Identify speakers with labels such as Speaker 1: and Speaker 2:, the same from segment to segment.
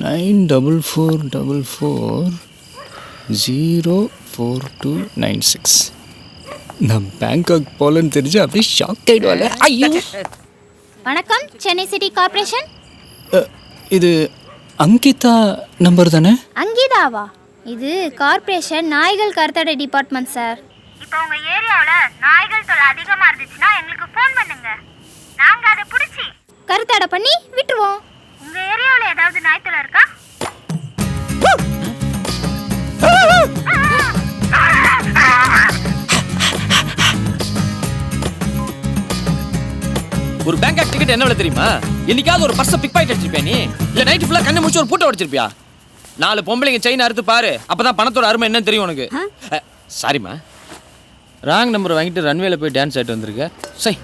Speaker 1: 9444044296. நான் பேங்காக் போலன்னு தெரிஞ்சு அப்படியே ஷாக் ஆகிடுவாங்க. ஐயோ.
Speaker 2: வணக்கம், சென்னை சிட்டி கார்ப்பரேஷன்.
Speaker 1: இது அங்கிதா நம்பர் தானே?
Speaker 2: அங்கிதாவா? இது கார்ப்பரேஷன் நாய்கள் கருத்தடை டிபார்ட்மெண்ட் சார்.
Speaker 3: இப்போ உங்க ஏரியாவில் நாய்கள் தொல்லை அதிகமாக இருந்துச்சுன்னா எங்களுக்கு ஃபோன் பண்ணுங்க. நாங்கள் அதை பிடிச்சி
Speaker 2: கருத்தடை பண்ணி விட்டுருவோம்.
Speaker 3: உங்க ஏரியாவில் ஏதாவது நாய் தொல்லை இருக்கா?
Speaker 4: ஒரு பேங்காக் டிக்கெட் என்ன விலை தெரியுமா? என்னைக்காவது ஒரு பர்ஸை பிக் பாக்கெட் அடிச்சிருப்பியா நீ? இல்ல நைட் ஃபுல்லா கண்ணை முடிச்சு ஒரு பூட்டை உடைச்சிருப்பியா? 4 பொம்பளைங்க செயின் அறுத்து பாரு, அப்பதான் பணத்தோட அருமை என்னன்னு தெரியும் உனக்கு. சாரிம்மா, ராங் நம்பர் வாங்கிட்டு ரன்வேல போய் டான்ஸ் ஆகிட்டு வந்திருக்க. சை,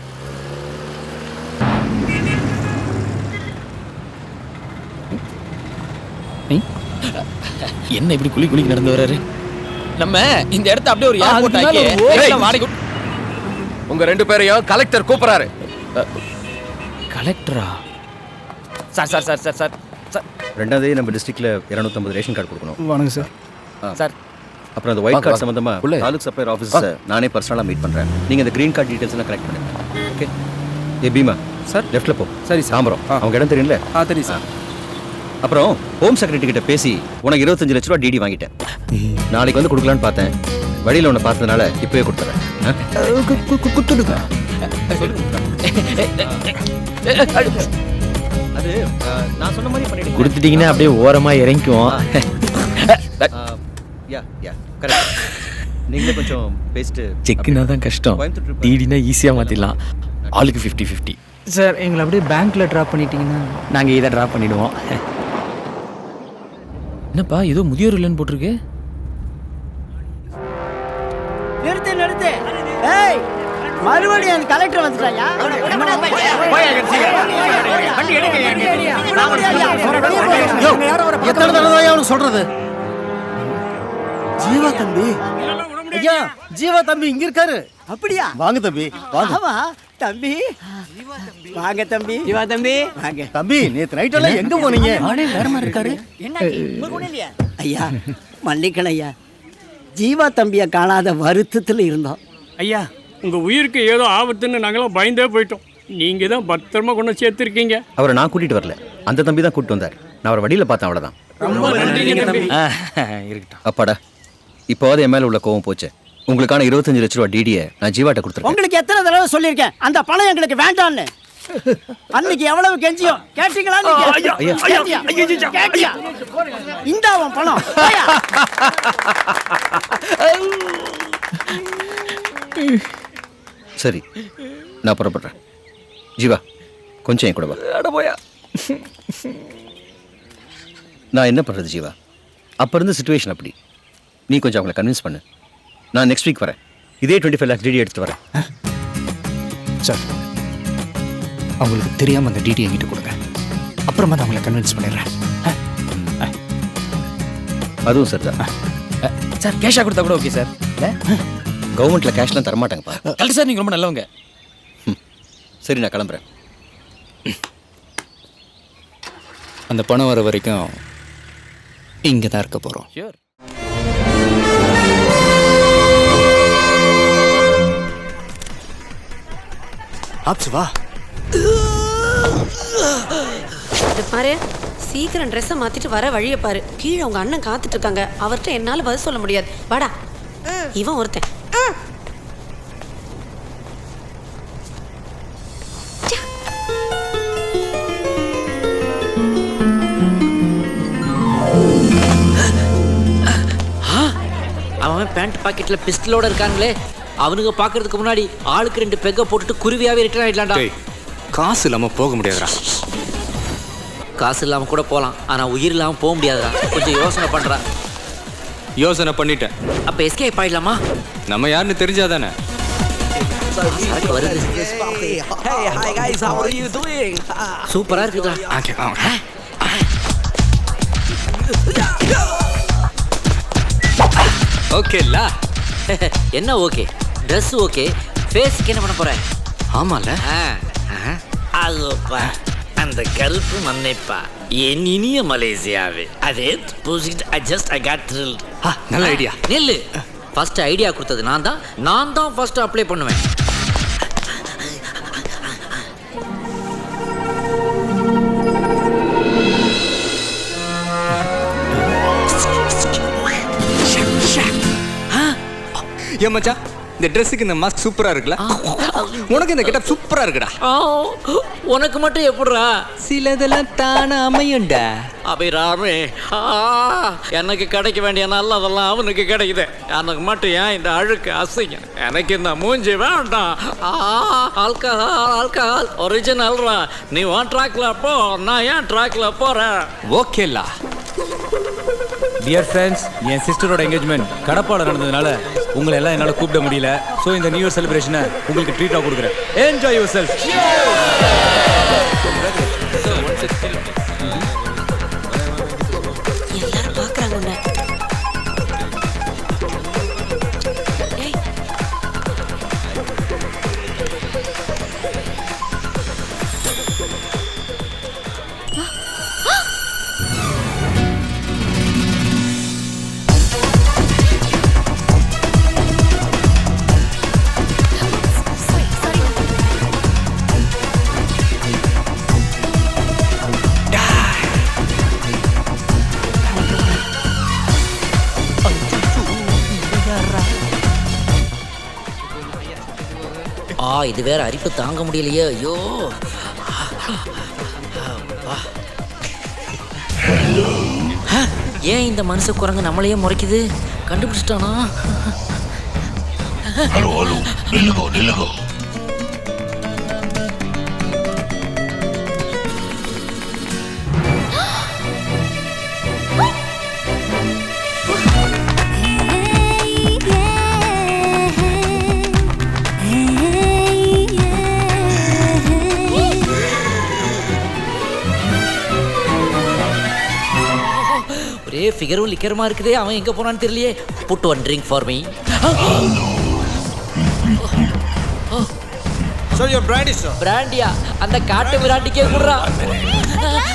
Speaker 4: என்ன இப்படி குளிக்கு நடந்து வர்றாரு? நம்ம இந்த இடத்த அப்படியே ஒரு ஏர்போர்ட் ஆக்கி வாடகை.
Speaker 5: உங்க 2 பேரையும் கலெக்டர் கூப்பிடுறாரு.
Speaker 4: கலெக்டரா? Sir sir sir sir sir sir,
Speaker 6: 2ஆம் தேதி நம்ம டிஸ்ட்ரிக்ட்ல 250 ரேஷன் கார்டு கொடுக்கணும்.
Speaker 1: வணக்கம் சார்.
Speaker 4: சார்,
Speaker 6: அப்புறம் அந்த ஒயிட் கார்டு சம்பந்தமா தாலுக் சப்ளையர் ஆஃபீஸர் நானே பர்சனலாக மீட் பண்ணுறேன். நீங்கள் அந்த க்ரீன் கார்டு டீட்டெயில்ஸ் எல்லாம் கரெக்ட் பண்ணுங்க. ஓகே. ஏ பீமா சார், லெஃப்ட்டில் போ. சரி சார். தாம்பரம் அவங்க இடம் தெரியும்ல? தெரியும் சார். அப்புறம் ஹோம் செக்ரட்டரி கிட்ட பேசி உனக்கு 25 லட்ச ரூபா டிடி வாங்கிட்டேன். நாளைக்கு வந்து கொடுக்கலான்னு பார்த்தேன், வழியில் உன்னை பார்த்ததுனால இப்போவே கொடுத்துறேன்.
Speaker 1: கொடுத்துடுங்க.
Speaker 6: அது நான் சொன்ன மாதிரி பண்ணிட்டு
Speaker 4: கொடுத்துட்டீங்கன்னா அப்படியே ஓரமா இறங்கிக்குவோம்.
Speaker 6: Yeah correct. நீங்களே கொஞ்சம் பேஸ்ட்டு.
Speaker 4: செக்குனா தான் கஷ்டம், டிடினா ஈஸியாக மாற்றிடலாம். ஆளுக்கு 50-50.
Speaker 1: சார், எங்களை அப்படியே பேங்க்ல ட்ராப் பண்ணிட்டீங்கன்னா
Speaker 4: நாங்கள் இதை ட்ராப் பண்ணிடுவோம். என்னப்பா ஏதோ முதியோர் இல்லைன்னு போட்டிருக்கு?
Speaker 7: நிறுத்து. ஏய், மறுபடியும் அந்த கலெக்டர் வந்துட்டாயா?
Speaker 8: எத்தனை தடவை அவனுக்கு சொல்றது? ஜீவா தம்பி, ஐயா ஜீவா தம்பி இங்க இருக்காரு.
Speaker 7: அப்படியா?
Speaker 8: வாங்க தம்பி, வாங்க.
Speaker 7: ஆமா தம்பி, வாங்க தம்பி. ஜீவா தம்பி, வாங்க
Speaker 8: தம்பி. நேத்து நைட் எல்லாம் எங்க போனீங்க?
Speaker 7: வேற மாதிரி இருக்காரு. ஐயா மன்னிக்கணும் ஐயா, ஜீவா தம்பியை காணாத வருத்தத்தில் இருந்தோம்.
Speaker 9: ஐயா, உங்க உயிருக்கு ஏதோ ஆபத்துன்னு நாங்களாம் பயந்தே போயிட்டோம். நீங்க தான் பத்திரமா கொண்டு சேர்த்துருக்கீங்க.
Speaker 6: அவரை நான் கூட்டிட்டு வரல, அந்த தம்பி தான் கூட்டிட்டு வந்தார். நான் அவரை வழியில் பார்த்தேன், அவ்வளோதான்.
Speaker 4: இருக்கட்டும்.
Speaker 6: அப்பாடா, இப்போவாது என் மேலே உள்ள கோவம் போச்சு. உங்களுக்கான 25 லட்ச ரூபா டிடியை நான் ஜீவாட்ட கொடுத்துருக்கேன்.
Speaker 7: உங்களுக்கு எத்தனை தடவை சொல்லியிருக்கேன் அந்த பணம் எங்களுக்கு வேண்டான்னு? அன்னைக்கு எவ்வளவு கெஞ்சியும் கேட்டீங்களா? இந்த அவன் பணம்
Speaker 6: சரி, நான் புறப்படுறேன். ஜீவா, கொஞ்சம் என் கூட வா. நான் என்ன பண்ணுறது ஜீவா? அப்போ இருந்த சிச்சுவேஷன் அப்படி. நீ கொஞ்சம் அவங்களை கன்வின்ஸ் பண்ணு. நான் நெக்ஸ்ட் வீக் வரேன், இதே 25 lakhs டிடி எடுத்துட்டு வரேன்.
Speaker 1: சார், அவங்களுக்கு தெரியாமல் அந்த டிடி என்கிட்ட கொடுங்க, அப்புறமா நான் அவங்களை கன்வின்ஸ் பண்ணிடுறேன்.
Speaker 6: அதுவும் சார் தான்.
Speaker 4: சார், கேஷாக கொடுத்தா கூட ஓகே சார்.
Speaker 6: கவர்மெண்ட்டில் கேஷ்லாம் தரமாட்டாங்கப்பா.
Speaker 4: கரெக்ட் சார், நீங்கள் ரொம்ப நல்லவங்க.
Speaker 6: சரி, நான் கிளம்புறேன்.
Speaker 1: அந்த பணம் வர வரைக்கும் இங்கே தான் இருக்க போகிறோம்.
Speaker 4: ஷியோர்.
Speaker 8: வா.
Speaker 10: பாரு, சீக்கிரம் ட்ரெஸ்ஸை மாத்திட்டு வர வழியை பாரு. கீழே உங்க அண்ணன் காத்துட்டு இருக்காங்க, அவர்கிட்ட என்னால பதில் சொல்ல முடியாது. வாடா. இவன் ஒருத்தன்.
Speaker 11: அவன் பேண்ட் பாக்கெட்ல பிஸ்டலோட இருக்காங்களே, அவனுங்க பாக்குறதுக்கு முன்னாடி ஆளுக்கு 2 பெக்க போட்டுட்டு குருவியாவே ரிட்டர்ன் ஆயிடலாம்டா.
Speaker 5: காசு இல்லாம போக முடியாதுடா.
Speaker 11: காசு இல்லாம கூட போலாம், ஆனா உயிர் இல்லாம போக முடியாதுடா. கொஞ்சம் யோசனை பண்றா.
Speaker 5: யோசனை பண்ணிட்டேன்.
Speaker 11: அப்ப எஸ்கேப் ஆயிடலாமா?
Speaker 5: நம்ம யாருன்னு தெரிஞ்சாதானே.
Speaker 11: சூப்பரா இருக்குதா?
Speaker 5: ஓகேல.
Speaker 11: என்ன ஓகே? ட்ரெஸ் ஓகே, ஃபேஸ்க்கு என்ன பண்ண போற?
Speaker 5: ஆமால.
Speaker 11: அதுப்பா அந்த கருப்பு மண்ணைப்பா என் இனிய மலேசியாவே அதே புசிட் ஐ காட் த்ரில்.
Speaker 5: நல்ல ஐடியா.
Speaker 11: நெல்லு ஃபர்ஸ்ட் ஐடியா கொடுத்தது நான் தான் ஃபர்ஸ்ட் அப்ளை பண்ணுவேன்.
Speaker 5: ஏன் மச்சான், இந்த ட்ரெஸ்ஸுக்கு இந்த மாஸ்க் சூப்பரா இருக்குல்ல? உனக்கு இந்த கெட்டப் சூப்பரா இருக்குடா.
Speaker 11: உனக்கு மட்டும் எப்படிரா?
Speaker 5: சிலதெல்லாம் தானா அமையும்டா.
Speaker 11: அபிராமே, எனக்கு கிடைக்க வேண்டிய நல்லதெல்லாம் அவனுக்கு கிடைக்குது. எனக்கு மட்டும் ஏன் இந்த அழுக்கு அசிங்க? எனக்கு இந்த மூஞ்சி வேண்டாம். ஆல்கஹால் ஒரிஜினல்ரா. நீ உன் ட்ராக்ல போ, நான் ஏன் ட்ராக்ல போறேன்.
Speaker 5: ஓகேலா.
Speaker 12: டியர் ஃப்ரெண்ட்ஸ், என் சிஸ்டரோட என்கேஜ்மெண்ட் கடப்பால நடந்ததுனால உங்களை எல்லாம் என்னால் கூப்பிட முடியல. ஸோ இந்த நியூ இயர் செலிப்ரேஷனை உங்களுக்கு ட்ரீட்டாக கொடுக்குறேன். Enjoy your self.
Speaker 10: எல்லாரும் பார்க்குறாங்க உன்னை.
Speaker 11: இது வேற அரிப்பு தாங்க முடியலையே. ஐயோ, ஏன் இந்த மனுஷ குரங்கு நம்மளையே முறைக்குது? கண்டுபிடிச்சிட்டானா? ஒரே ஃபிகரும் லிக்கருமா இருக்குதே. அவன் எங்க போனான்னு தெரியலையே. Put one drink for me.
Speaker 8: So your brandy sir.
Speaker 11: பிராண்டியா? அந்த காட்டு பிராண்டிக்கே குடுறா.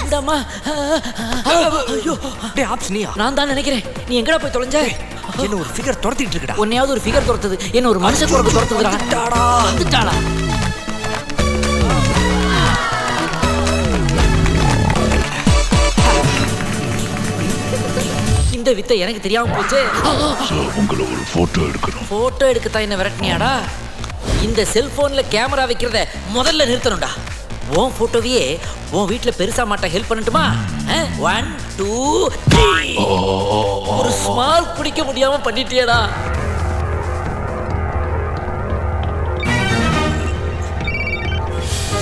Speaker 11: இந்தம்மா. ஐயோ,
Speaker 5: டேய் ஆப்ஷனியா?
Speaker 11: நான் தான் நினைக்கிறேன். நீ எங்கடா போய் தொலைஞ்ச?
Speaker 5: என்ன ஒரு ஃபிகர் துரத்திட்டு இருக்குடா.
Speaker 11: உன்னையாவது ஒரு ஃபிகர் துரத்துது, என்ன ஒரு மனுஷன் குரங்கு துரத்துதுடா. வந்துட்டாடா. இந்த வித்தை எனக்கு தெரியாம போச்சு.
Speaker 13: உங்களை ஒரு போட்டோ எடுக்கணும்.
Speaker 11: போட்டோ எடுக்கத்தான் என்ன விரட்டினியாடா? இந்த செல்போன்ல கேமரா வைக்கிறத முதல்ல நிறுத்தணும்டா. உன் போட்டோவையே உன் வீட்டுல பெருசா மாட்ட ஹெல்ப் பண்ணட்டுமா? 1 2 3 ஒரு ஸ்மால் பிடிக்க முடியாம பண்ணிட்டியடா.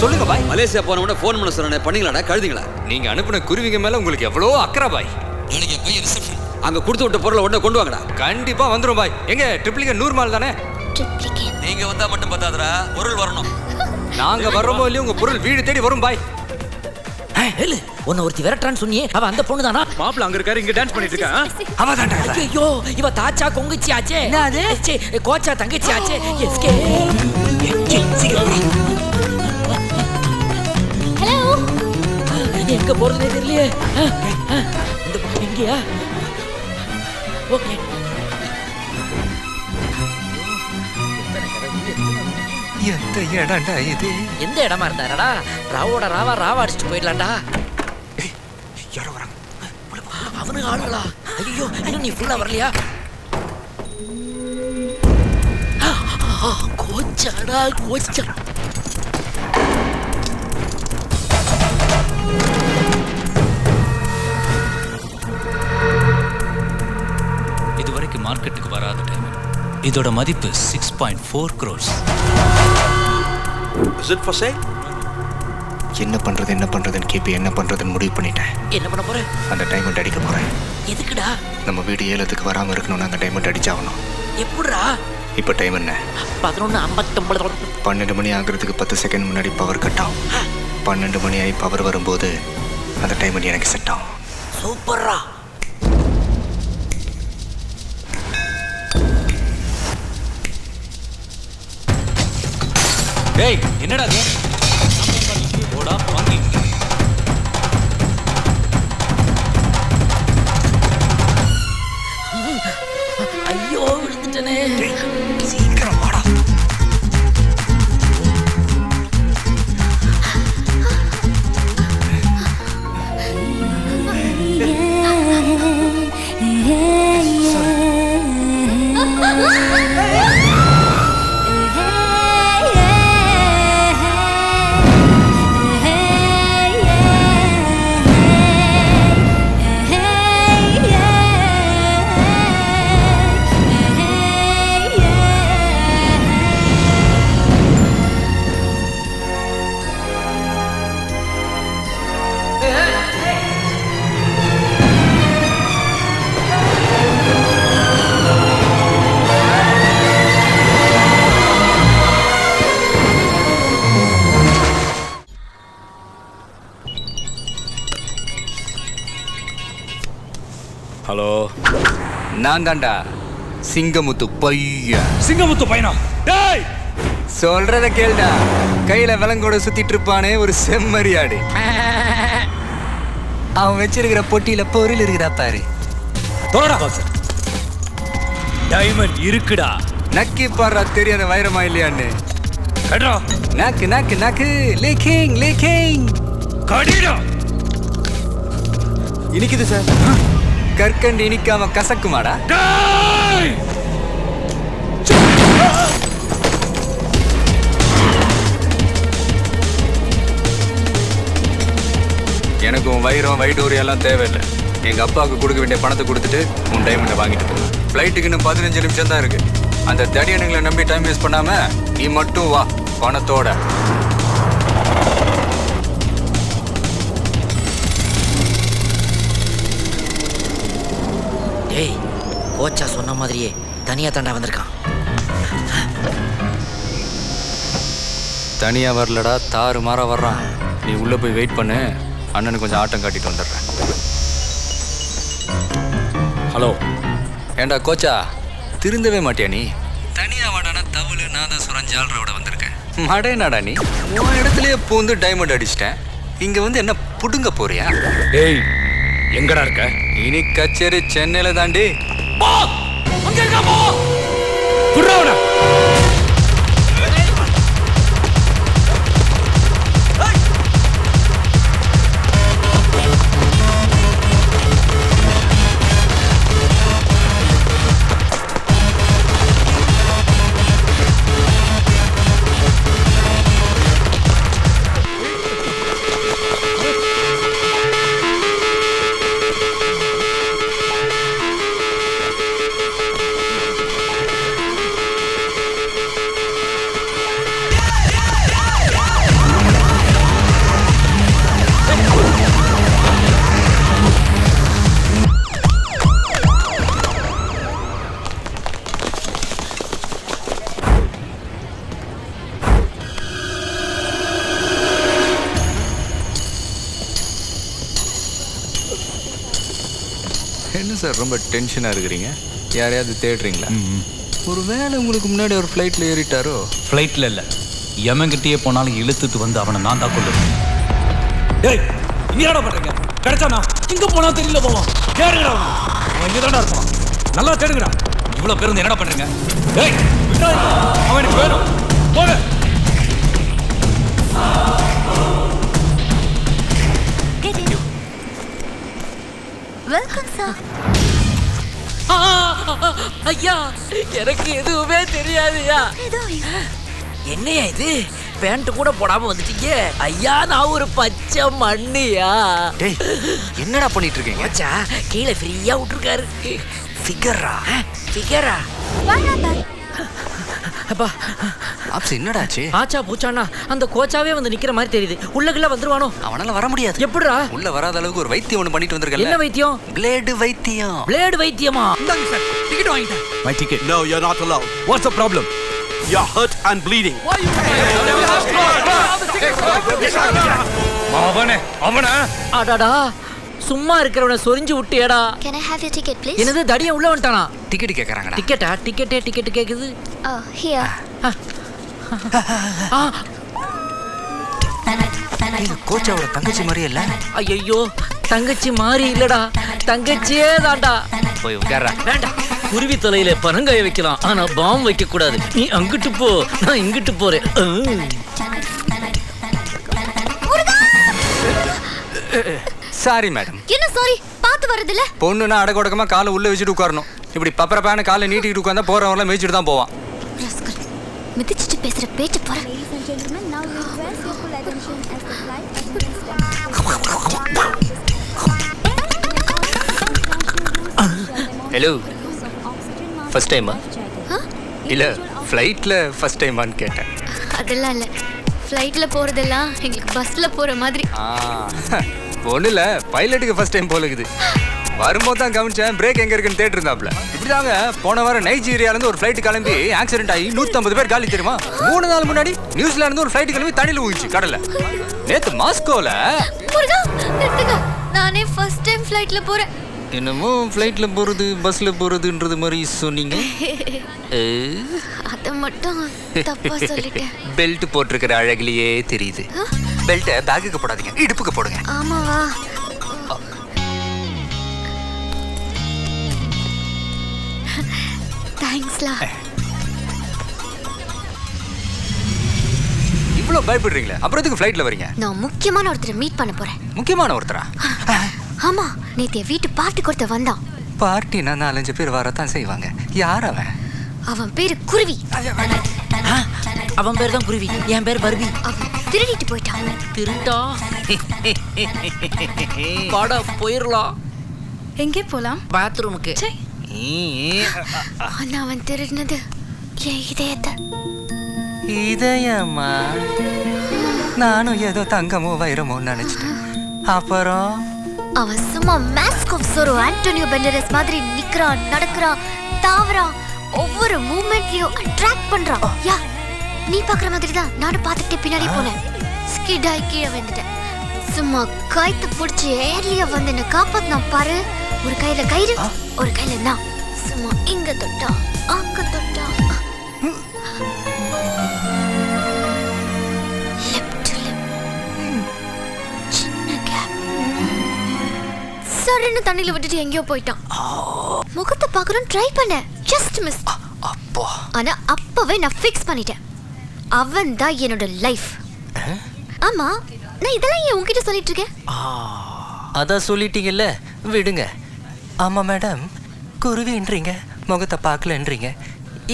Speaker 5: சொல்லுங்க பாய்.
Speaker 6: மலேசியா போனவன ஃபோன் பண்ண சொன்னேன், பண்ணீங்களாடா? கழுதிங்களா?
Speaker 5: நீங்க அனுப்புன குருவிங்க மேல உங்களுக்கு எவ்வளோ அக்கறை பாய்.
Speaker 6: நாளைக்கு போய் ரிசப்ஷன் அங்க கொடுத்து விட்ட பொருளை உடனே கொண்டு வாங்கடா.
Speaker 5: கண்டிப்பா வந்துரும் பாய். எங்க ட்ரிப்ளிகேட் 100 மால் தானே?
Speaker 6: நீங்க வந்தா மட்டும் பத்தாதுடா, பொருள் வரணும்.
Speaker 5: நாங்க வர்றோமோ இல்லையோ உங்க பொருள் வீடு தேடி வரும் பாய்.
Speaker 11: ஏல, உன்னை ஒருத்தி விரட்டுறான்னு சொன்னியே, அவ அந்த பொண்ணு தானா?
Speaker 5: மாப்பிள்ள அங்க இருக்காரு, இங்க டான்ஸ் பண்ணிட்டு இருக்கா. அவ தான்டா.
Speaker 11: ஐயோ, இவ தாச்சா கொங்குச்சி ஆச்சே. என்னது? கோச்சா தங்கச்சி ஆச்சே. எஸ்கே.
Speaker 2: ஹலோ,
Speaker 11: எங்க போறதுனே தெரியலையே. இந்த பக்கம் எங்கயா? ஓகே. எந்த இடமா இருந்தாடா? ராவோட ராவா அடிச்சுட்டு போயிடலாம்டா.
Speaker 5: யாரோ வராங்க.
Speaker 11: அவனுக்கு ஆளுங்களா? ஐயோ, இன்னும் நீ ஃபுல்லா வரலையா? கோச்சாடா, கோச்சா.
Speaker 12: இதுவரைக்கும் மார்க்கெட்டுக்கு வராத டைம். இதோட மதிப்பு 6.4 crores.
Speaker 8: Is it for sale?
Speaker 1: என்ன பண்றதுன்னு கேப்பி என்ன பண்றதுன்னு முடிவு பண்ணிட்டேன்.
Speaker 11: என்ன பண்ண போற?
Speaker 1: அந்த டைமண்ட் அடிக்க போறேன்.
Speaker 11: எதுக்குடா?
Speaker 1: நம்ம வீடு ஏலத்துக்கு வராம இருக்கணும்னா அந்த டைமண்ட் அடிச்சாகணும்.
Speaker 11: எப்படிடா?
Speaker 1: இப்போ டைம் என்ன?
Speaker 11: 11:59.
Speaker 1: 12 மணி ஆகிறதுக்கு 10 செகண்ட் முன்னாடி பவர் கட் ஆகும். 12 மணி ஆகி பவர் வரும்போது அந்த டைமண்ட் எனக்கு செட் ஆகும்.
Speaker 11: சூப்பர்ரா.
Speaker 12: டேய், என்னடா இது? போடா வாங்கி. ஹலோ,
Speaker 5: நான் தான்டா சிங்கமுத்து பையன்.
Speaker 12: சிங்கமுத்து பையனா? டேய்,
Speaker 5: சொல்றத கேளுடா. கையில விலங்கோட சுத்திட்டு இருப்பானே ஒரு செம்மறியாடு. அவன் வச்சிருக்கிற பொட்டியில பொருள் இருக்குதா பாரு.
Speaker 12: தோடா பாஸ். டைமண்ட் இருக்குடா.
Speaker 5: நக்கி பாடுறா தெரியாத வைரமா இல்லையான்னு.
Speaker 12: கடா.
Speaker 5: நாக்கு நாக்கு நாக்கு லேக்கிங் லேக்கிங்.
Speaker 12: கடிடா.
Speaker 5: இனிக்குது சார். கற்கண்டு இனிக்காம கசக்குமாடா?
Speaker 12: டேய்!
Speaker 5: எனக்கு உன் வைரம் வைடூரி எல்லாம் தேவையில்லை. எங்க அப்பாவுக்கு கொடுக்க வேண்டிய பணத்தை கொடுத்துட்டு உன் டைமண்டை வாங்கிட்டு போ. ஃப்ளைட்டுக்கு இன்னும் 15 நிமிஷம் தான் இருக்கு. அந்த தடியனுங்களை நம்பி டைம் வேஸ்ட் பண்ணாம நீ மட்டும் வா பணத்தோட.
Speaker 11: டேய், கோச்சா சொன்ன மாதிரியே தனியா தாண்டா வந்திருக்கான்.
Speaker 5: தனியா வரலடா, தாறு மாற வர்றான். நீ உள்ள போய் வெயிட் பண்ணு, அண்ணனுக்கு கொஞ்சம் ஆட்டம் காட்டிட்டு வந்துடுறேன்.
Speaker 12: ஹலோ.
Speaker 5: ஏண்டா கோச்சா, திருந்தவே மாட்டியா நீ? தனியா வாடானா தவுளு நான் தான் சுரஞ்சால்ரோட வந்திருக்கேன். மடேனாடா நீ? உன் இடத்துலயே பூந்து டைமண்ட் அடிச்சிட்டேன். இங்க வந்து என்ன புடுங்க போறியா?
Speaker 12: டேய், எங்கடா இருக்க?
Speaker 5: இனி கச்சேரி சென்னையில தாண்டி.
Speaker 12: போ, அங்க இருக்க போ. குர்ராவனா.
Speaker 5: என்ன சார் ரொம்ப டென்ஷனா இருக்கிறீங்க? யாரையாவது தேடுறீங்களா? ஒரு வேளை உங்களுக்கு முன்னாடி ஒரு ஃப்ளைட்ல ஏறிட்டாரோ?
Speaker 12: ஃப்ளைட்ல இல்ல, எமன்கிட்டயே போனாலும் இழுத்துட்டு வந்து அவனை நான் தான் கொள்ளுவேன். டேய், இங்க என்னடா பண்றீங்க? கிடைச்சானா இங்க போனா தெரியல போவான். தேடுங்கடா, அவன் இங்க தான்டா இருப்பான். நல்லா தேடுங்கடா. இவ்வளவு பேர் வந்து என்னடா பண்றீங்க? டேய், விட்டாதீங்க. அவன் எனக்கு வேணும். போங்க.
Speaker 3: Welcome sir.
Speaker 11: ஐயா, எனக்கு எதுவுமே தெரியாதுயா. என்னையா இது? பேண்ட் கூட போடாம வந்துட்டீங்க ஐயா. நான் ஒரு பச்சை மண்ணியா.
Speaker 5: டேய், என்னடா பண்ணிட்டு இருக்கீங்க?
Speaker 11: கோச்சா கீழே ஃப்ரீயா விட்டுருக்காரு.
Speaker 5: ஃபிகரா?
Speaker 11: ஃபிகரா? அப்பா,
Speaker 5: ஆப்ஸ் என்னடாச்சு?
Speaker 11: ஆச்சா பூச்சானா அந்த கோச்சாவே வந்து நிக்கிற மாதிரி தெரியுது. உள்ளக்குள்ள வந்துருவானோ?
Speaker 5: அவனால வர முடியாது.
Speaker 11: எப்படிடா?
Speaker 5: உள்ள வராத அளவுக்கு ஒரு வைத்தியம் ஒன்று பண்ணிட்டு வந்திருக்கல.
Speaker 11: என்ன வைத்தியம்?
Speaker 5: பிளேடு வைத்தியம்.
Speaker 11: பிளேடு வைத்தியமா?
Speaker 12: இந்தாங்க சார், டிக்கெட் வாங்கிட்டேன். My ticket. No, you're not allowed. What's the problem? You're hurt and bleeding. அவன
Speaker 11: அடடா, சும்மா இருக்கிறவனை சொரிஞ்சு விட்டியடா.
Speaker 3: Can I have your ticket please?
Speaker 11: என்னது தடிய உள்ள வந்துட்டானா?
Speaker 5: டிக்கெட் கேக்குறாங்கடா.
Speaker 11: டிக்கெட்டா? டிக்கெட் கேக்குது.
Speaker 3: Oh, here.
Speaker 5: இது கோச்சாவோட தங்கச்சி மாதிரி இல்ல?
Speaker 11: ஐயோ, தங்கச்சி மாறி இல்லடா, தங்கச்சியே தான்டா.
Speaker 5: போய் உட்கார்றா.
Speaker 11: வேண்டாம், குருவி தலையில பனங்காய வைக்கலாம், ஆனா பாம் வைக்க கூடாது. நீ அங்கிட்டு போ, நான் இங்கிட்டு போறேன்.
Speaker 5: Sorry madam.
Speaker 3: என்ன சாரி? பாத்து வரதுல
Speaker 5: பொண்ணுனா அடகொடக்கமா காலை உள்ள வச்சுட்டு உட்காரணும். இப்படி பப்பரப்பான காலை நீட்டிட்டு உட்கார்ந்தா போறவங்கள மேய்ச்சிட்டு தான் போவான்.
Speaker 3: மிதிச்சிட்டு பேசுற பேச்சு போற.
Speaker 5: ஹலோ, ஃபர்ஸ்ட் டைமா? இல்ல ஃப்ளைட்ல ஃபர்ஸ்ட் டைமான்னு கேட்டேன்.
Speaker 2: அதெல்லாம் இல்லை, ஃப்ளைட்டில் போகிறதெல்லாம் எங்களுக்கு பஸ்ஸில் போகிற மாதிரி.
Speaker 5: ஒன்றும் இல்லை, பைலட்டுக்கு ஃபர்ஸ்ட் டைம் போல இருக்குது. வரும்போது தான் கவனிச்சேன், பிரேக் எங்கே இருக்குன்னு தேட்டு இருந்தாப்ல. இப்படிதாங்க போன வாரம் நைஜீரியாலேருந்து ஒரு ஃப்ளைட் கிளம்பி ஆக்சிடென்ட் ஆகி 150 பேர் காலி தெரியுமா? 3 நாள் முன்னாடி நியூசிலாந்து ஒரு ஃப்ளைட் கிளம்பி தண்ணியில் ஊழிச்சு கடல்ல. நேற்று மாஸ்கோவில்
Speaker 2: நானே ஃபர்ஸ்ட் டைம் ஃப்ளைட்டில் போகிறேன்.
Speaker 5: என்னமோ ஃப்ளைட்ல போறது பஸ்ல போறதுன்றது மாதிரி சொன்னீங்க.
Speaker 10: அதை மட்டும் தப்பா சொல்லிட்டேன்.
Speaker 5: பெல்ட் போட்டிருக்கிற அழகிலேயே தெரியுது. பெல்ட்டை பேக்குக்கு போடாதீங்க, இடுப்புக்கு போடுங்க.
Speaker 10: ஆமாவா? தேங்க்ஸ்லா.
Speaker 5: இவ்வளோ பயப்படுறீங்களே, அப்புறம் எதுக்கு ஃப்ளைட்ல வரீங்க?
Speaker 10: நான் முக்கியமான ஒருத்தரை மீட் பண்ண போறேன்.
Speaker 5: முக்கியமான ஒருத்தரா?
Speaker 10: ஆமா, நேத்து வீட்டு பார்ட்டிக்கு ஒருத்தர் வந்தான்.
Speaker 5: பார்ட்டினா 4-5 பேர் வரத்தான் செய்வாங்க. யார் அவன்?
Speaker 10: அவன் பேரு குருவி.
Speaker 11: அவன் பேர் தான் குருவி, என் பேர் பர்வி.
Speaker 10: அவன் திருடிட்டு போயிட்டான்.
Speaker 11: திருட்டா? வாடா போயிடலாம்.
Speaker 10: எங்கே போலாம்?
Speaker 11: பாத்ரூமுக்கு.
Speaker 10: ஆனா அவன் திருடினது என் இதயத்தை.
Speaker 5: இதயமா? நானும் ஏதோ தங்கமோ வைரமோ நினைச்சிட்டேன். அப்புறம்
Speaker 10: அவன் சும்மா மாஸ்க் ஆஃப் சோரோ ஆண்டோனியோ பெண்டரஸ் மாதிரி நிக்கிறான், நடக்கிறான், தாவறான். ஒவ்வொரு மூமெண்ட்லயும் அட்ராக்ட் பண்றான். யா, நீ பாக்குற மாதிரி தான் நானும் பார்த்துட்டே பின்னாடி போனேன். ஸ்கிட் ஆகி கீழே வந்துட்டேன். சும்மா கைத்து பிடிச்சி ஏர்லியா வந்து என்ன காப்பாத்தினான் பாரு. ஒரு கையில கயிறு, ஒரு கையில நான். சும்மா இங்க தொட்டா அங்க தொட்டா. சரின்னு தண்ணியில விட்டுட்டு எங்கேயோ போயிட்டான். முகத்தை பார்க்கணும் ட்ரை பண்ணேன், ஜஸ்ட் மிஸ். ஆனா அப்பவே நான் ஃபிக்ஸ் பண்ணிட்டேன். அவன் தான் என்னோட லைஃப். ஆமா, நான் இதெல்லாம் ஏன் உன்கிட்ட சொல்லிட்டு இருக்கேன்?
Speaker 5: அதான் சொல்லிட்டீங்கல்ல, விடுங்க. ஆமா மேடம், குருவின்றீங்க, முகத்தை பார்க்கலன்றீங்க.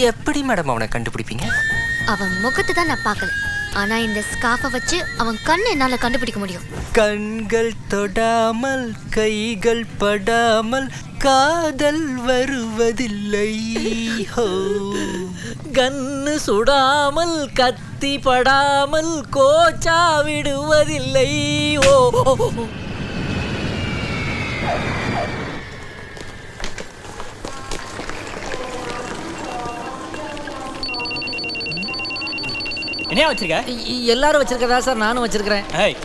Speaker 5: எப்படி மேடம் அவனை கண்டுபிடிப்பீங்க?
Speaker 10: அவன் முகத்தை தான் நான் பார்க்கல, ஆனா இந்த ஸ்கார்ஃபை வச்சு அவன் கண்ணை என்னால கண்டுபிடிக்க முடியும்.
Speaker 5: கண்கள் தொடாமல் கைகள் படாமல் காதல் வருவதில்லை.
Speaker 11: கண்ணு சுடாமல் கத்தி படாமல் கோச்சா விடுவதில்லை. ஓ
Speaker 1: என்ன வச்சிருக்க?
Speaker 11: எல்லாரும் வச்சிருக்கதா சார் நானும் வச்சிருக்கிறேன்.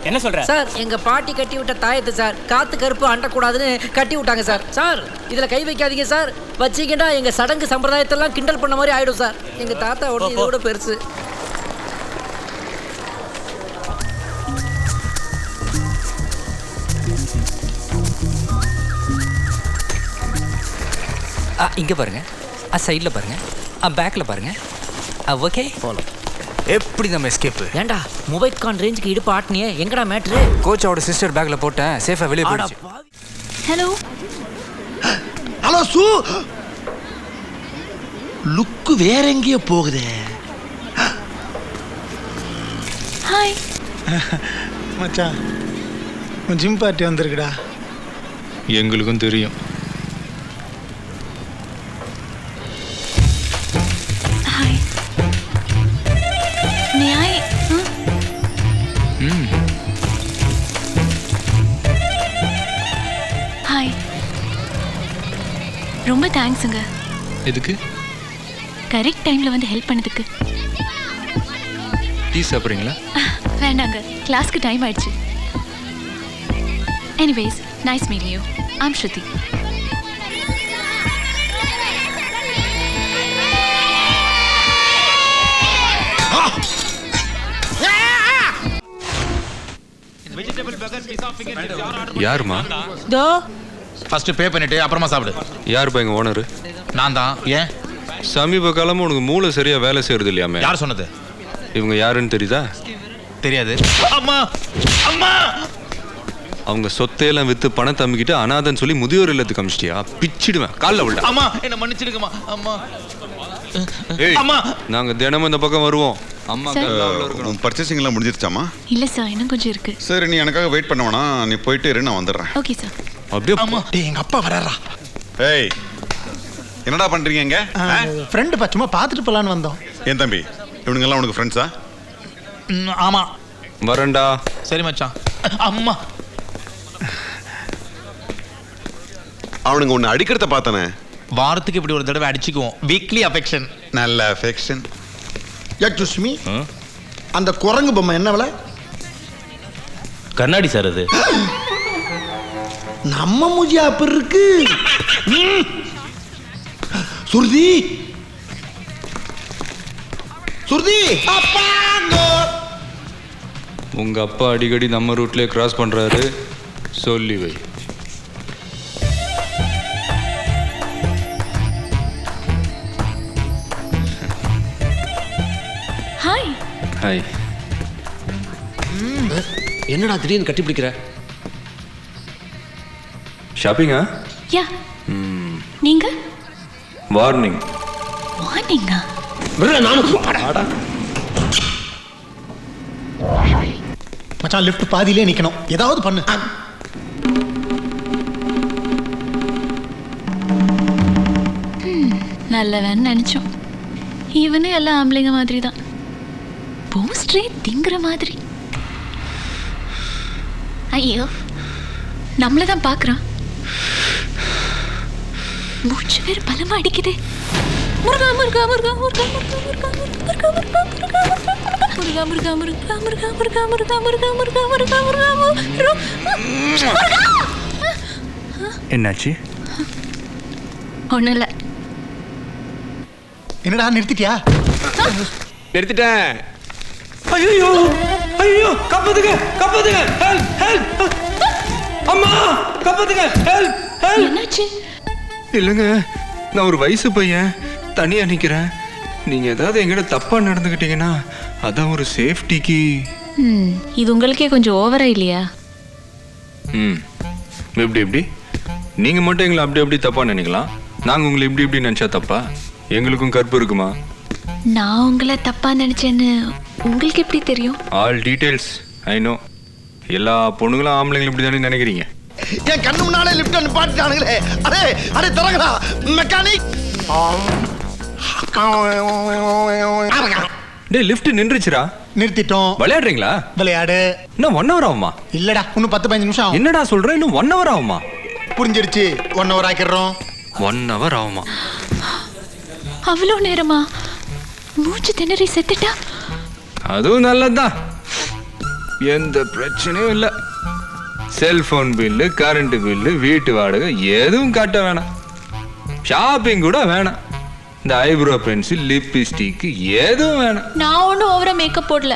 Speaker 1: என்ன சொல்ற
Speaker 11: சார்? எங்க பாட்டி கட்டி விட்ட தாயத்தை சார், காத்து கருப்பு அண்டக்கூடாதுன்னு கட்டி விட்டாங்க சார். சார் இதுல கை வைக்காதீங்க சார், வச்சீங்கன்னா எங்க சடங்கு சம்பிரதாயத்தெல்லாம் கிண்டல் பண்ண மாதிரி ஆயிடும் சார். எங்க தாத்தா உடனே இதோட பெருசு.
Speaker 5: இங்க பாருங்க, சைட்ல பாருங்க, பேக்ல பாருங்க. ஓகே, எப்படி நம்ம எஸ்கேப்?
Speaker 11: ஏண்டா மொபைல் கான் ரேஞ்சுக்கு இடுப்பு ஆட்டினியே, எங்கடா மேட்ரு?
Speaker 5: கோச்சோட சிஸ்டர் பேக்ல போட்டேன், சேஃபா வெளியே போயிடுச்சு.
Speaker 10: ஹலோ
Speaker 8: ஹலோ சூ, லுக்கு வேற எங்கேயோ போகுதே.
Speaker 10: ஹாய்
Speaker 14: மச்சான், உன் ஜிம் பார்ட்டி வந்திருக்குடா.
Speaker 13: எங்களுக்கும் தெரியும்.
Speaker 10: ஹாய். நீ ஹாய். ஹாய். ரொம்ப தேங்க்ஸுங்க.
Speaker 13: எதுக்கு?
Speaker 10: கரெக்ட் டைம்ல வந்து ஹெல்ப் பண்ணதுக்கு.
Speaker 5: டீ சாப்பிட்றீங்களா?
Speaker 10: வேண்டாங்க, கிளாஸ்க்கு டைம் ஆயிடுச்சு. Anyways, nice meeting you. I'm Shruti.
Speaker 5: யாருமா?
Speaker 12: தோ ஃபர்ஸ்ட் பே பண்ணிட்டு அப்புறமா சாப்பிடு.
Speaker 5: யாருப்பா எங்க ஓனர்?
Speaker 12: நான் தான். ஏன்?
Speaker 5: சமீப காலமா உனக்கு மூளை சரியா வேலை செய்யறது இல்லையாமே.
Speaker 12: யார் சொன்னது?
Speaker 5: இவங்க யாருன்னு தெரியுதா?
Speaker 12: தெரியாது. அம்மா அம்மா,
Speaker 5: அவங்க சொத்தையெல்லாம் வித்து பணத்தை அம்மிக்கிட்டு அனாதன்னு சொல்லி முதியோர் இல்லத்துக்கு அமிச்சிட்டியா? பிச்சிடுவேன், காலில் விட.
Speaker 12: அம்மா என்ன மன்னிச்சிடுங்கம்மா. அம்மா
Speaker 5: அம்மா, நாங்க தினமும் இந்த பக்கம் வருவோம். அம்மா
Speaker 13: பர்ச்சேசிங் எல்லாம் முடிஞ்சிருச்சாமா?
Speaker 10: இல்ல சார், இன்னும் கொஞ்சம் இருக்கு.
Speaker 13: சரி, நீ எனக்காக வெயிட் பண்ண வேணாம், நீ போயிட்டு இரு, நான் வந்துடுறேன்.
Speaker 10: Okay sir.
Speaker 5: அப்படியே
Speaker 12: அம்மா, டேய் எங்க அப்பா வராரா?
Speaker 13: ஏய், என்னடா பண்றீங்க இங்க?
Speaker 14: ஃப்ரெண்டு பா, சும்மா பார்த்துட்டு போலான்னு வந்தோம்.
Speaker 13: ஏன் தம்பி, இவனுங்க எல்லாம் உனக்கு ஃப்ரெண்ட்ஸா?
Speaker 12: ஆமா.
Speaker 5: வரேன்டா.
Speaker 12: சரி மச்சான். அம்மா,
Speaker 13: அவனுங்க உன்னை அடிக்கிறத பார்த்தானே.
Speaker 12: வாரத்துக்கு இப்படி ஒரு தடவை அடிச்சுக்குவோம். Weekly affection.
Speaker 13: நல்ல அஃபெக்ஷன்.
Speaker 14: எக்ஸ்கியூஸ் மீ, அந்த குரங்கு பொம்மை என்ன விலை?
Speaker 12: கண்ணாடி சார் அது.
Speaker 14: நம்ம மூஞ்சி அப்படி இருக்கு. சுருதி சுருதி அப்பாங்கோ.
Speaker 5: உங்க அப்பா அடிக்கடி நம்ம ரூட்லயே கிராஸ் பண்றாரு, சொல்லி வை.
Speaker 15: ஹாய்.
Speaker 5: ஹாய்.
Speaker 4: என்னடா திடீர்னு கட்டி பிடிக்கிற?
Speaker 5: ஷாப்பிங்கா?
Speaker 15: யா. நீங்க?
Speaker 5: வார்னிங்.
Speaker 15: வார்னிங்கா?
Speaker 14: நானும் மச்சான் லிஃப்ட் பாதியிலே நிக்கணும், ஏதாவது பண்ணு.
Speaker 15: நல்லவன்னு நினைச்சோம். இவனு எல்லாம் ஆம்பளைங்க மாதிரி தான், போஸ்டரே திங்குற மாதிரி. ஐயோ, நம்மள தான் பார்க்குறான். மூச்சு வேறு பலமா அடிக்குது. முருகா முருகா முருகா முருகா முருகா முருகா முருகா முருகா முருகா முருகா முருகா முருகா முருகா முருகா முருகா முருகா முருகா முருகா.
Speaker 5: என்னாச்சு?
Speaker 15: ஒன்றும் இல்லை.
Speaker 14: என்னடா நிறுத்திட்டியா?
Speaker 5: நிறுத்திட்டேன். ஐயோ ஐயோ, காப்பாத்துங்க காப்பாத்துங்க, ஹெல்ப் ஹெல்ப், அம்மா காப்பாத்துங்க, ஹெல்ப் ஹெல்ப்.
Speaker 15: என்னாச்சு?
Speaker 5: இல்லைங்க, நான் ஒரு வயசு பையன், தனியா நிக்கிறேன். நீங்க ஏதாவது எங்கிட்ட தப்பா நடந்துக்கிட்டீங்கன்னா அதான் ஒரு சேஃப்டிக்கு.
Speaker 15: இது உங்களுக்கே கொஞ்சம் ஓவரா இல்லையா?
Speaker 5: எப்படி எப்படி நீங்க மட்டும் எங்களை அப்படி அப்படி தப்பா நினைக்கலாம், நாங்க உங்களை இப்படி இப்படி நினைச்சா தப்பா? எங்களுக்கும் கற்பு இருக்குமா?
Speaker 15: நான் உங்களை தப்பா நினைச்சேன்னு உங்களுக்கு எப்படி தெரியும்?
Speaker 5: All details I know. எல்லா பொண்ணுங்களும் ஆம்பளைங்களும் இப்படி தானே நினைக்கிறீங்க.
Speaker 14: என் கண்ணு முன்னாலே லிஃப்ட் நிப்பாட்டிட்டானுங்களே. அரே அரே தரங்கடா மெக்கானிக்.
Speaker 5: டேய், லிஃப்ட் நின்றுச்சுடா.
Speaker 14: நிறுத்திட்டோம்.
Speaker 5: விளையாடுறீங்களா?
Speaker 14: விளையாடு.
Speaker 5: இன்னும் 1 hour ஆகுமா?
Speaker 14: இல்லடா, இன்னும் 10-15 நிமிஷம் ஆகும்.
Speaker 5: என்னடா சொல்ற? இன்னும் 1 hour ஆகுமா?
Speaker 14: புரிஞ்சிருச்சு, 1 hour ஆக்கிடுறோம்.
Speaker 5: 1 hour ஆகுமா?
Speaker 15: அவ்வளோ நேரமா? மூச்சு திணறி செத்துட்டா?
Speaker 5: அதுவும் நல்லதுதான், எந்த பிரச்சனையும் இல்லை. செல்போன் பில்லு, கரண்ட் பில்லு, வீட்டு வாடகை எதுவும் கட்ட வேணாம். ஷாப்பிங் கூட வேணாம். இந்த ஐப்ரோ பென்சில், லிப்ஸ்டிக் எதுவும் வேணாம்.
Speaker 15: நான் ஒன்றும் ஓவரா மேக்கப் போடல,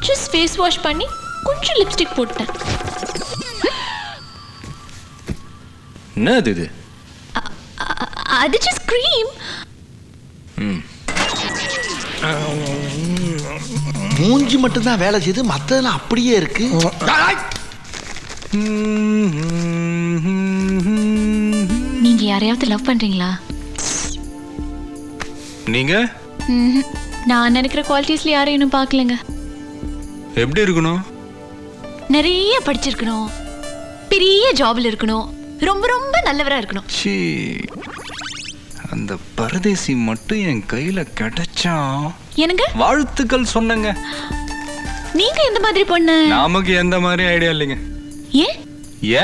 Speaker 15: ஜஸ்ட் ஃபேஸ் வாஷ் பண்ணி கொஞ்சம் லிப்ஸ்டிக் போட்டேன்.
Speaker 5: என்னது இது?
Speaker 15: அது ஜஸ்ட் க்ரீம்.
Speaker 14: மூஞ்சி மட்டும் தான் வேலை செய்து, மத்ததெல்லாம் அப்படியே இருக்கு.
Speaker 15: நீங்க யாரையாவது லவ் பண்றீங்களா?
Speaker 5: நீங்க?
Speaker 15: நான் நினைக்கிற குவாலிட்டிஸ்ல யாரையும் இன்னும் பார்க்கலங்க.
Speaker 5: எப்படி இருக்கணும்?
Speaker 15: நிறைய படிச்சிருக்கணும், பெரிய ஜாப்ல இருக்கணும், ரொம்ப ரொம்ப நல்லவரா இருக்கணும்.
Speaker 5: சீ, அந்த பரதேசி மட்டும் என் கையில கிடைச்சா.
Speaker 15: எனக்கு
Speaker 5: வாழ்த்துக்கள் சொன்னங்க.
Speaker 15: நீங்க எந்த மாதிரி பொண்ணு?
Speaker 5: நமக்கு எந்த மாதிரி ஐடியா இல்லைங்க.
Speaker 15: ஏன்?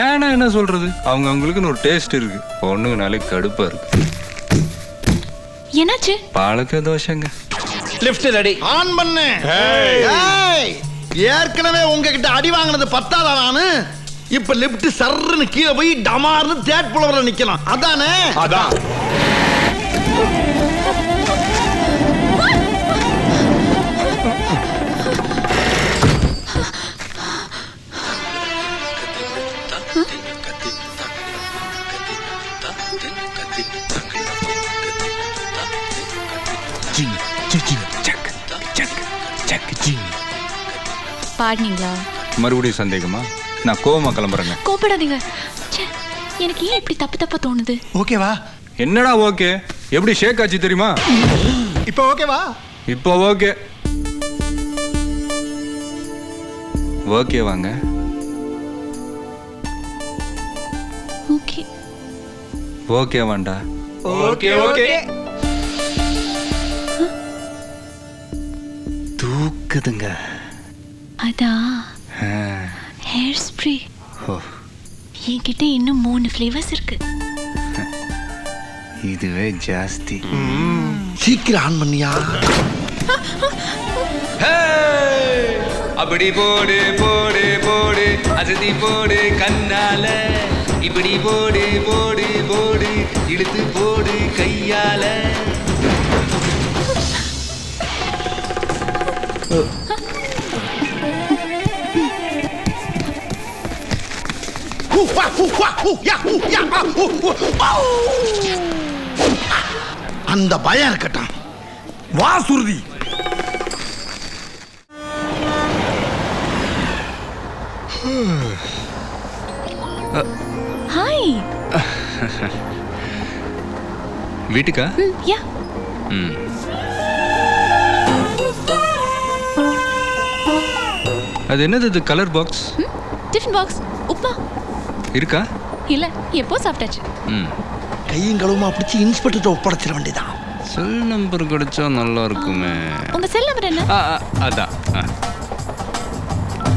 Speaker 5: ஏன்னா என்ன சொல்றது, அவங்க அவங்களுக்குன்னு ஒரு டேஸ்ட் இருக்கு. பொண்ணுங்கனாலே கடுப்பா இருக்கு.
Speaker 15: என்னாச்சு?
Speaker 5: பழக்க தோஷங்க.
Speaker 14: லிஃப்ட் ரெடி, ஆன் பண்ணு. ஏய், ஏற்கனவே உங்ககிட்ட அடி வாங்கினது பத்தாதா நானு? இப்ப லிஃப்ட் சர்ன்னு கீழே போய் டமார்னு தேட் புலவர நிக்கலாம், அதானே? அதான்.
Speaker 15: பாடுனீங்களா?
Speaker 5: மறுபடியும் சந்தேகமா? நான் கோவமா கிளம்புறேங்க.
Speaker 15: கோபப்படாதீங்க. எனக்கு ஏன் இப்படி தப்பு தப்பா தோணுது?
Speaker 14: ஓகேவா?
Speaker 5: என்னடா ஓகே? எப்படி ஷேக் ஆச்சு தெரியுமா?
Speaker 14: இப்போ ஓகேவா?
Speaker 5: இப்போ ஓகே. ஓகே வாங்க.
Speaker 15: ஓகே.
Speaker 5: ஓகே வாண்டா.
Speaker 14: Okay okay.
Speaker 5: தூக்குதுங்க.
Speaker 15: அதான் ஹேர் ஸ்ப்ரே. என்கிட்ட இன்னும் 3 ஃப்ளேவர்ஸ் இருக்கு.
Speaker 5: இதுவே ஜாஸ்தி.
Speaker 14: சீக்கிரம் ஆன் பண்ணியா?
Speaker 5: அப்படி போடு போடு போடு, அசதி போடு கண்ணால, இப்படி போடு போடு போடு இழுத்து போடு கையால.
Speaker 14: அந்த பயம் இருக்கட்டும். வா சுருதி.
Speaker 15: ஹாய்.
Speaker 5: வீட்டுக்கா?
Speaker 15: யா.
Speaker 5: அது என்னது இது colour box?
Speaker 15: Tiffin box. Upma
Speaker 5: இருக்கா?
Speaker 15: இல்ல, எப்போ சாப்பிட்டாச்சு.
Speaker 14: கையும் களுமா பிடிச்சி இன்ஸ்பெக்டர் ஒப்படைச்சிட வேண்டியதான்.
Speaker 5: செல் நம்பர் கிடைச்சா நல்லா இருக்குமே.
Speaker 15: உங்க செல் நம்பர் என்ன?
Speaker 5: அதான்.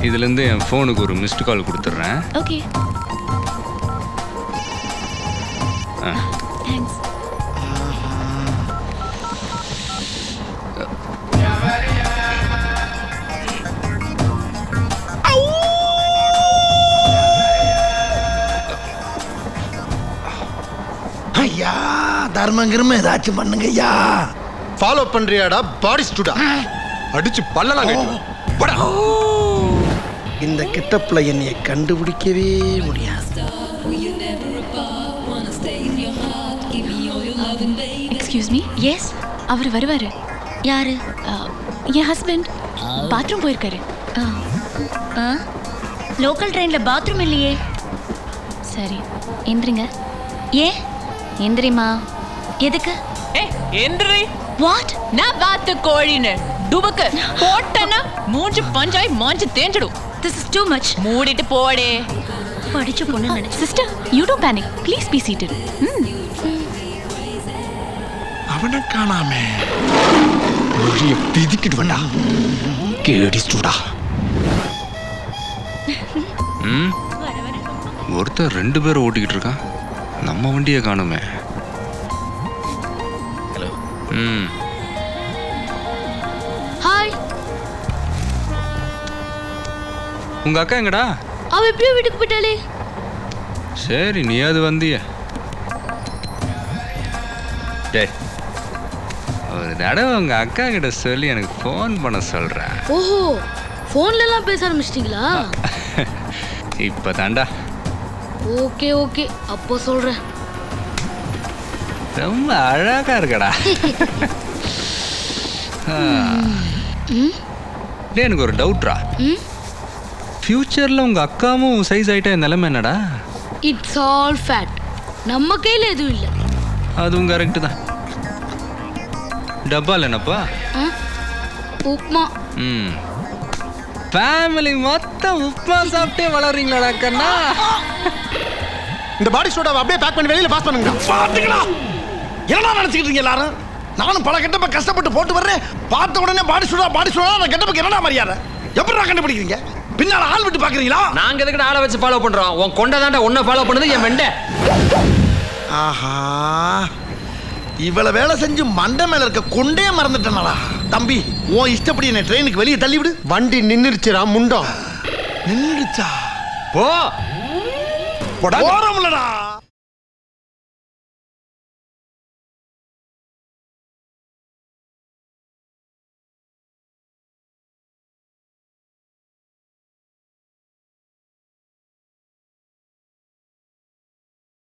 Speaker 5: இதுலேருந்து என் ஃபோனுக்கு ஒரு மிஸ்டு கால் கொடுத்துட்றேன்.
Speaker 15: ஓகே. தேங்க்ஸ்.
Speaker 14: ஐயா தர்மங்கிரும ஏதாச்சும் பண்ணுங்க ஐயா.
Speaker 8: ஃபாலோ பண்றியாடா பாடி ஸ்டூடா? அடிச்சு பல்லலாம் கேட்டு.
Speaker 14: இந்த கிட்டப்புல என்னைய கண்டுபிடிக்கவே முடியாது.
Speaker 15: Excuse me. எஸ், அவர் வருவாரு. யாரு? என் ஹஸ்பண்ட். பாத்ரூம் போயிருக்காரு.
Speaker 10: லோக்கல் ட்ரெயின்ல பாத்ரூம் இல்லையே.
Speaker 15: சரி, எந்திரிங்க.
Speaker 10: ஏன்?
Speaker 15: எந்திரிமா.
Speaker 10: எதுக்கு?
Speaker 15: எந்திரி. வாட்? நான் வாத்து கோழின்னு டுபக்கு போட்டனா மூஞ்சி பஞ்சாய் மாஞ்சி தேஞ்சிடும்.
Speaker 10: This is too much.
Speaker 15: மூடிட்டு போடே.
Speaker 10: படிச்ச பொண்ணு நினைச்சு.
Speaker 15: Sister, you don't panic. Please be seated.
Speaker 14: அவனை காணாமே. மொழியை பிதிக்கிட்டு வேண்டா. கேடி ஸ்டூடா.
Speaker 5: ஒருத்தர் 2 பேர் ஓட்டிக்கிட்டு இருக்கான். நம்ம வண்டியை காணுமே.
Speaker 6: ஹலோ.
Speaker 10: ஹாய்.
Speaker 5: உங்க அக்கா எங்கடா?
Speaker 10: அவ எப்படியோ வீட்டுக்கு போயிட்டாளே.
Speaker 5: சரி, நீ அது வந்திய. டேய், ஒரு தடவை உங்க அக்கா கிட்ட சொல்லி எனக்கு ஃபோன் பண்ண சொல்றேன்.
Speaker 10: ஓஹோ, ஃபோன்ல எல்லாம் பேச ஆரம்பிச்சிட்டீங்களா?
Speaker 5: இப்ப தாண்டா.
Speaker 10: ஓகே ஓகே, அப்போ சொல்றேன்.
Speaker 5: ரொம்ப அழகா இருக்கடா. டேய், எனக்கு ஒரு டவுட்ரா. ஃபியூச்சர்ல உங்க அக்காவும் சைஸ் ஆயிட்டா நிலைமை என்னடா?
Speaker 10: It's all fate. நம்ம கையில எதுவும் இல்ல.
Speaker 5: அதுவும் கரெக்ட் தான். டப்பால் என்னப்பா?
Speaker 10: உப்மா.
Speaker 5: ஃபேமிலி மொத்தம் உப்மா சாப்பிட்டே வளர்றீங்களாடா கண்ணா.
Speaker 8: இந்த பாடி ஸ்டூடாவை அப்படியே பேக் பண்ணி வெளியில பாஸ் பண்ணுங்க.
Speaker 14: பாத்தீங்களா? என்னடா நினைச்சிட்டு இருக்கீங்க எல்லாரும்? நானும் பல கெட்டப்ப கஷ்டப்பட்டு போட்டு வர்றேன். பார்த்த உடனே பாடி ஸ்டூடா அந்த கெட்டப்புக்கு என்னடா மரியாதை? எப்படிடா கண்டுபிடிக்கிறீங்க? பின்னால ஆள் விட்டு பாக்குறீங்களா?
Speaker 4: நாங்க எதுக்கு ஆளை வச்சு ஃபாலோ பண்றோம்? உன் கொண்டதாண்டா உன்னை ஃபாலோ பண்ணது என் மெண்டை.
Speaker 14: ஆஹா, இவ்வளவு வேலை செஞ்சு மண்டை மேல இருக்க கொண்டே மறந்துட்டேனடா. தம்பி, உன் இஷ்டப்படி என்ன ட்ரெயினுக்கு வெளியே தள்ளி விடு.
Speaker 8: வண்டி நின்னுருச்சுடா முண்டம்.
Speaker 14: நின்றுச்சா?
Speaker 5: போ.
Speaker 14: போறோம்லடா.